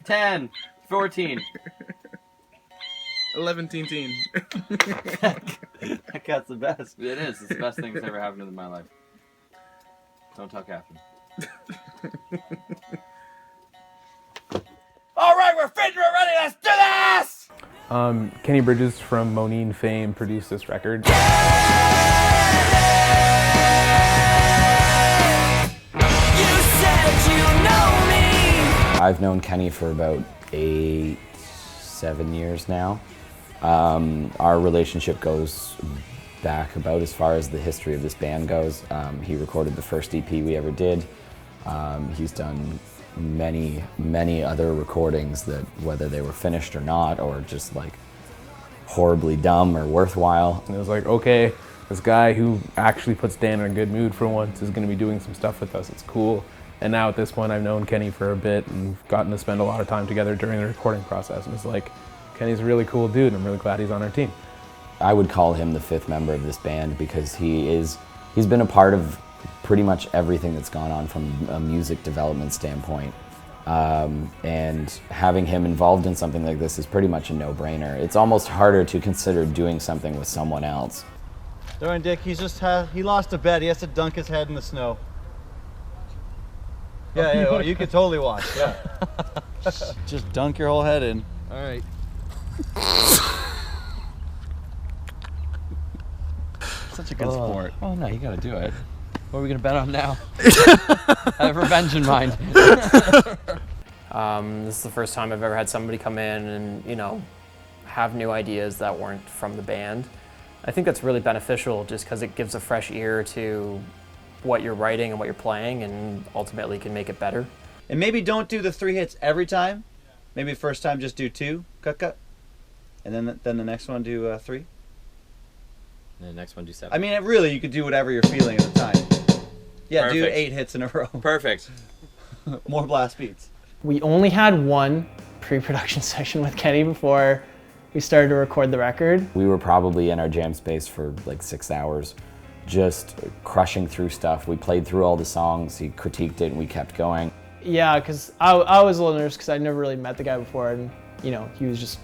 10, 14. 11 teen. That cat's the best. It is. It's the best thing that's ever happened in my life. Don't tell Catherine. All right, we're fit, we're ready, let's do this! Kenny Bridges from Moneen fame produced this record. I've known Kenny for about 7 years now. Our relationship goes back about as far as the history of this band goes. He recorded the first EP we ever did. He's done many other recordings that, whether they were finished or not, or just like horribly dumb or worthwhile. And it was like, okay, this guy who actually puts Dan in a good mood for once is going to be doing some stuff with us. It's cool. And now at this point, I've known Kenny for a bit and gotten to spend a lot of time together during the recording process. And it's like, Kenny's a really cool dude, and I'm really glad he's on our team. I would call him the fifth member of this band because he's been a part of pretty much everything that's gone on from a music development standpoint. And having him involved in something like this is pretty much a no-brainer. It's almost harder to consider doing something with someone else. Darn Dick, he lost a bet. He has to dunk his head in the snow. Yeah, well, you could totally watch. Yeah. Just dunk your whole head in. All right. Such a good sport. Oh no, you gotta do it. What are we gonna bet on now? I have revenge in mind. This is the first time I've ever had somebody come in and, you know, have new ideas that weren't from the band. I think that's really beneficial just because it gives a fresh ear to what you're writing and what you're playing, and ultimately can make it better. And maybe don't do the 3 hits every time. Maybe first time just do 2, cut. And then the next one do 3. And the next one do 7. I mean, really, you could do whatever you're feeling at the time. Yeah, Perfect. do 8 hits in a row. Perfect. More blast beats. We only had one pre-production session with Kenny before we started to record the record. We were probably in our jam space for like 6 hours, just crushing through stuff. We played through all the songs, he critiqued it, and we kept going. Yeah, because I was a little nervous because I'd never really met the guy before, and you know, he was just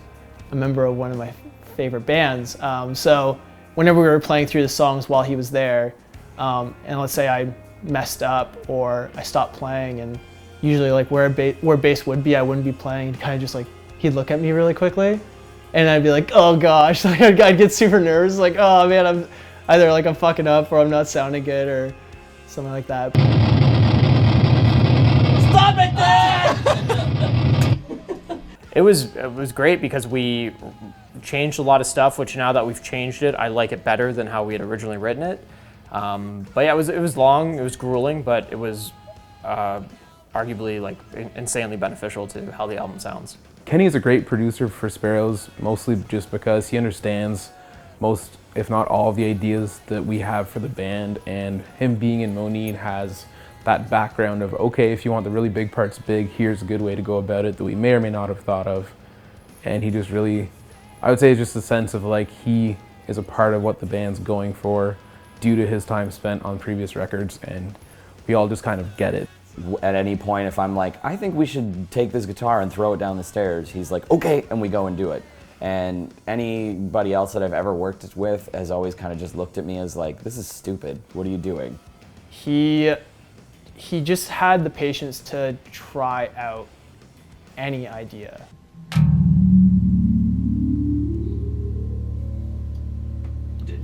a member of one of my favorite bands. So whenever we were playing through the songs while he was there, and let's say I messed up or I stopped playing, and usually like where bass would be, I wouldn't be playing. Kind of just like he'd look at me really quickly, and I'd be like, oh gosh, like I'd get super nervous, like oh man, I'm fucking up or I'm not sounding good or something like that. Stop it, Dad! It was great because we changed a lot of stuff, which now that we've changed it, I like it better than how we had originally written it. But yeah, it was long, it was grueling, but it was arguably like insanely beneficial to how the album sounds. Kenny is a great producer for Sparrows, mostly just because he understands most, if not all, of the ideas that we have for the band, and him being in Moneen has that background of, okay, if you want the really big parts big, here's a good way to go about it that we may or may not have thought of. And he just really, I would say it's just a sense of like he is a part of what the band's going for due to his time spent on previous records, and we all just kind of get it. At any point, if I'm like, I think we should take this guitar and throw it down the stairs, he's like, okay, and we go and do it. And anybody else that I've ever worked with has always kind of just looked at me as like, this is stupid, what are you doing? He just had the patience to try out any idea.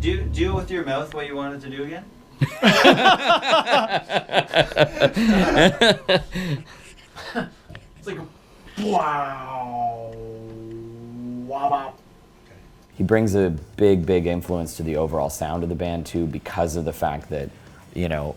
Do with your mouth what you wanted to do again? It's like, wow. He brings a big influence to the overall sound of the band too, because of the fact that, you know,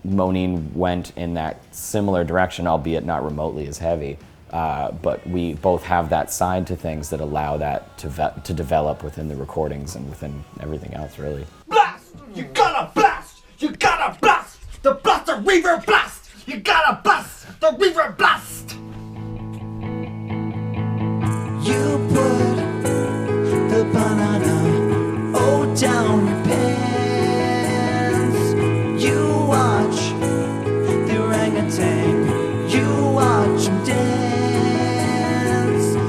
Moneen went in that similar direction, albeit not remotely as heavy. But we both have that side to things that allow that to develop within the recordings and within everything else, really. Blast! You gotta blast! You gotta blast! The blaster reverb blast! You gotta blast! The reverb blast!